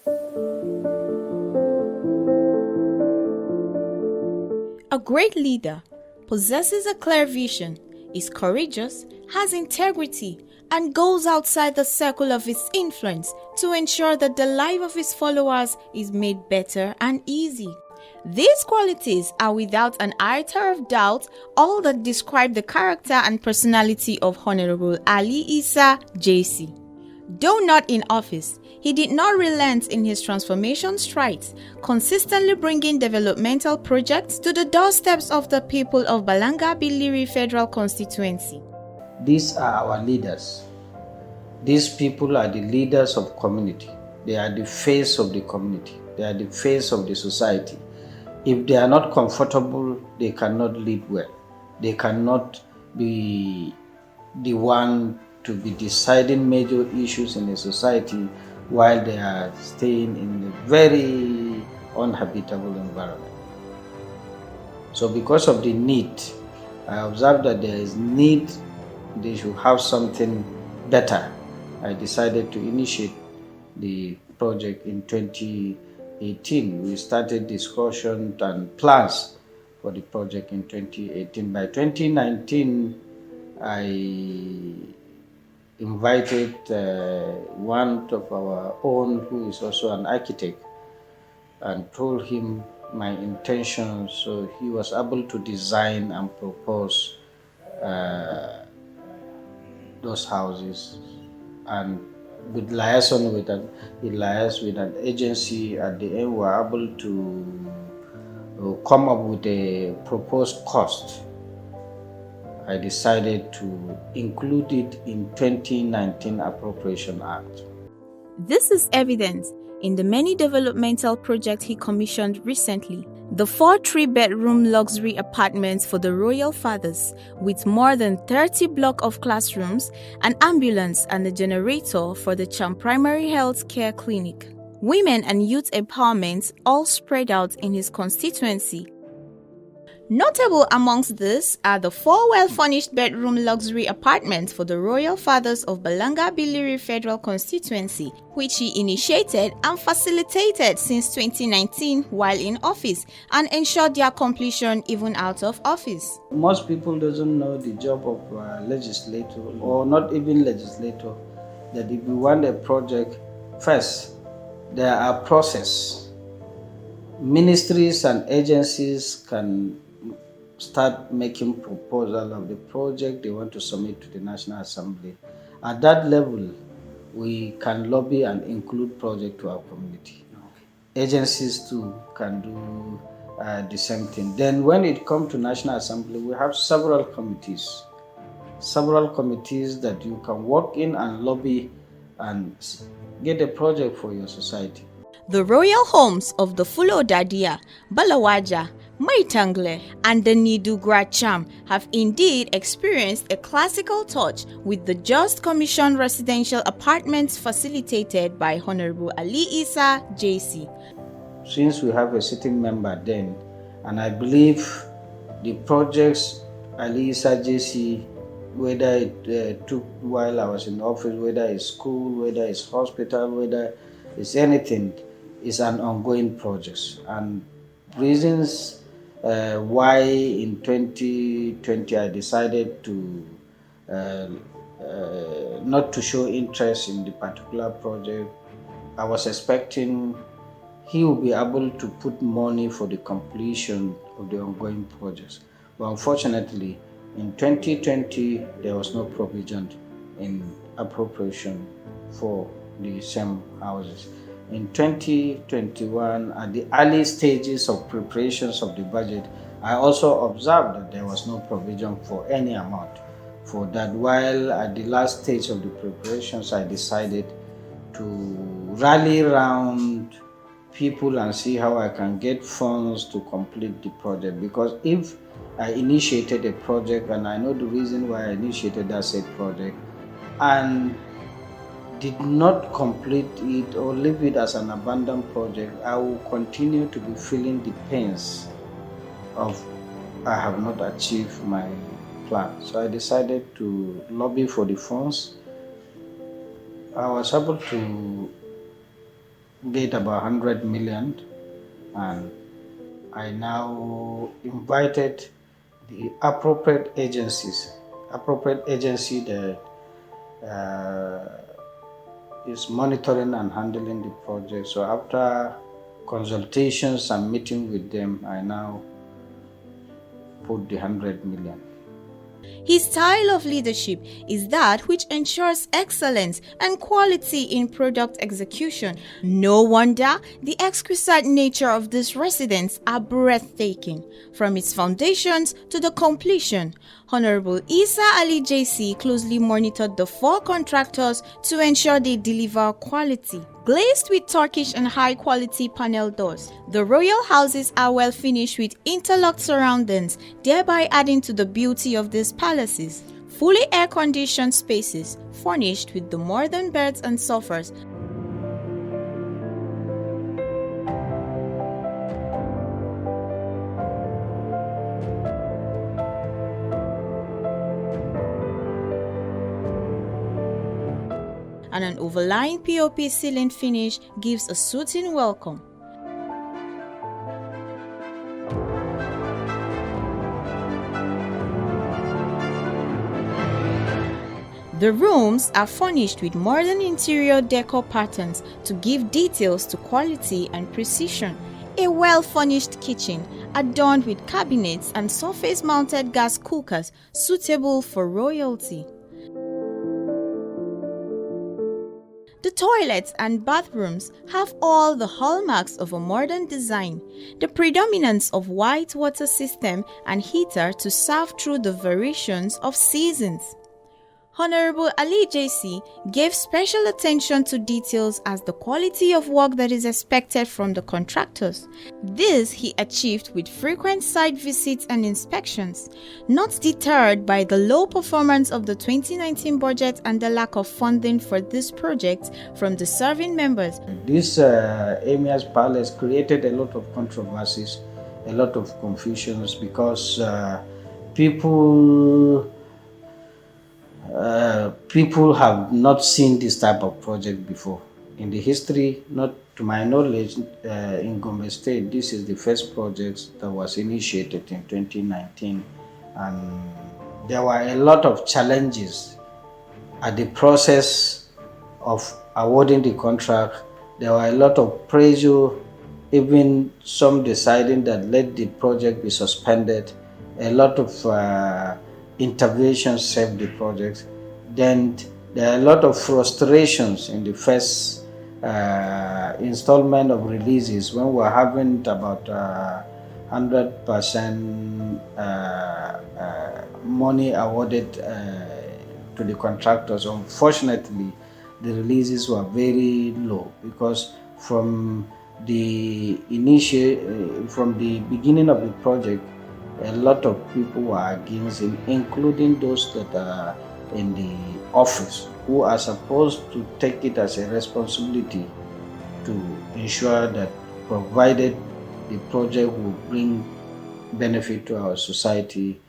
A great leader possesses a clear vision, is courageous, has integrity, and goes outside the circle of his influence to ensure that the life of his followers is made better and easy. These qualities are without an iota of doubt all that describe the character and personality of Honorable Ali Isa JC. Though not in office, he did not relent in his transformation strides, consistently bringing developmental projects to the doorsteps of the people of Balanga Billiri Federal Constituency. These are our leaders. These people are the leaders of community. They are the face of the community. They are the face of the society. If they are not comfortable, they cannot lead well. They cannot be the one to be deciding major issues in a society while they are staying in a very uninhabitable environment. So because of the need, I observed that there is need, they should have something better. I decided to initiate the project in 2018. We started discussion and plans for the project in 2018. By 2019, I invited one of our own who is also an architect and told him my intentions, so he was able to design and propose those houses, and with liaison with an agency. At the end, we were able to come up with a proposed cost. I decided to include it in 2019 Appropriation Act. This is evident in the many developmental projects he commissioned recently. The 4 3-bedroom luxury apartments for the royal fathers with more than 30 blocks of classrooms, an ambulance and a generator for the Cham Primary Health Care Clinic. Women and youth empowerment all spread out in his constituency. Notable amongst these are the 4 well-furnished bedroom luxury apartments for the royal fathers of Balanga Billiri Federal Constituency, which he initiated and facilitated since 2019 while in office, and ensured their completion even out of office. Most people doesn't know the job of legislator, or not even legislator, that if you want a project, first, there are process. Ministries and agencies can start making proposal of the project they want to submit to the National Assembly. At that level, we can lobby and include project to our community. Agencies too can do the same thing. Then when it comes to National Assembly, we have several committees that you can work in and lobby and get a project for your society. The royal homes of the Fulo Dadia, Balawaja, Maitangle, and the Nidugra Cham have indeed experienced a classical touch with the just commissioned residential apartments facilitated by Honorable Ali Isa JC. Since we have a sitting member then, and I believe the projects Ali Isa JC, whether it took while I was in office, whether it's school, whether it's hospital, whether it's anything, is an ongoing project. And reasons why in 2020 I decided to not to show interest in the particular project. I was expecting he will be able to put money for the completion of the ongoing projects. But unfortunately, in 2020, there was no provision in appropriation for the same houses. In 2021, at the early stages of preparations of the budget, I also observed that there was no provision for any amount for that. While at the last stage of the preparations, I decided to rally around people and see how I can get funds to complete the project. Because if I initiated a project, and I know the reason why I initiated that said project, and did not complete it or leave it as an abandoned project, I will continue to be feeling the pains of I have not achieved my plan. So I decided to lobby for the funds. I was able to get about 100 million, and I now invited the appropriate agency that is monitoring and handling the project. So after consultations and meeting with them, I now put the 100 million. His style of leadership is that which ensures excellence and quality in product execution. No wonder the exquisite nature of this residence are breathtaking, from its foundations to the completion. Honorable Isa Ali JC closely monitored the 4 contractors to ensure they deliver quality. Glazed with Turkish and high-quality panel doors, the royal houses are well finished with interlocked surroundings, thereby adding to the beauty of these palaces. Fully air-conditioned spaces, furnished with the modern beds and sofas, and an overlying POP ceiling finish gives a soothing welcome. The rooms are furnished with modern interior decor patterns to give details to quality and precision. A well-furnished kitchen adorned with cabinets and surface-mounted gas cookers suitable for royalty. The toilets and bathrooms have all the hallmarks of a modern design. The predominance of white water system and heater to serve through the variations of seasons. Honorable Ali JC gave special attention to details as the quality of work that is expected from the contractors. This he achieved with frequent site visits and inspections, not deterred by the low performance of the 2019 budget and the lack of funding for this project from the serving members. This Emir's Palace created a lot of controversies, a lot of confusions, because people have not seen this type of project before. In the history, not to my knowledge, in Gombe State, this is the first project that was initiated in 2019. And there were a lot of challenges at the process of awarding the contract. There were a lot of pressure, even some deciding that let the project be suspended. A lot of interventions saved the project. Then there are a lot of frustrations in the first installment of releases when we're having about 100% money awarded to the contractors. Unfortunately, the releases were very low because from the beginning of the project, a lot of people were against him, including those that are in the office, who are supposed to take it as a responsibility to ensure that, provided the project will bring benefit to our society,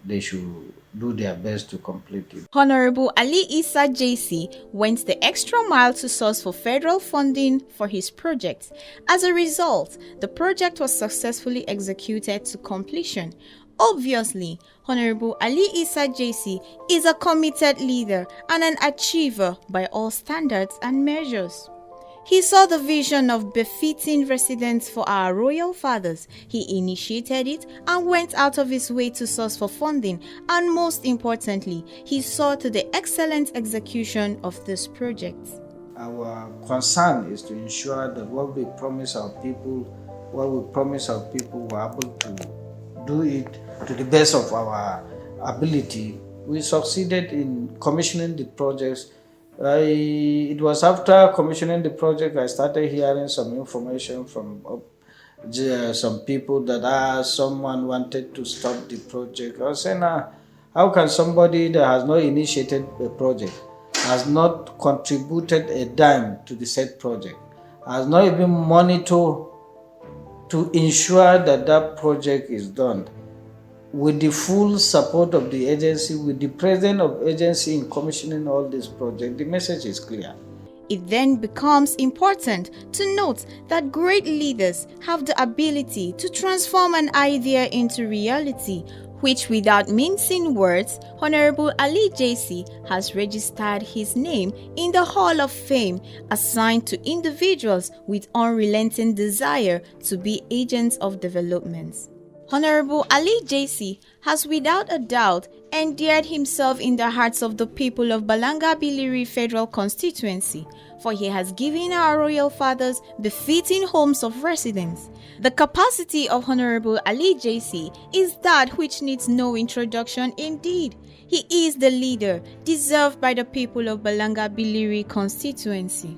they should do their best to complete it. Honorable Ali Isa JC went the extra mile to source for federal funding for his project. As a result, the project was successfully executed to completion. Obviously, Honorable Ali Isa JC is a committed leader and an achiever by all standards and measures. He saw the vision of befitting residence for our royal fathers. He initiated it and went out of his way to source for funding, and most importantly, he saw to the excellent execution of this project. Our concern is to ensure that what we promise our people, we're able to do it to the best of our ability. We succeeded in commissioning the projects. It was after commissioning the project I started hearing some information from some people that someone wanted to stop the project. I was saying, how can somebody that has not initiated a project, has not contributed a dime to the said project, has not even monitored to ensure that that project is done, with the full support of the agency, with the president of agency in commissioning all this project? The message is clear. It then becomes important to note that great leaders have the ability to transform an idea into reality, which without mincing words, Honorable Ali JC has registered his name in the Hall of Fame assigned to individuals with unrelenting desire to be agents of development. Honorable Ali JC has without a doubt endeared himself in the hearts of the people of Balanga Billiri Federal Constituency, for he has given our royal fathers befitting homes of residence. The capacity of Honorable Ali JC is that which needs no introduction indeed. He is the leader deserved by the people of Balanga Billiri Constituency.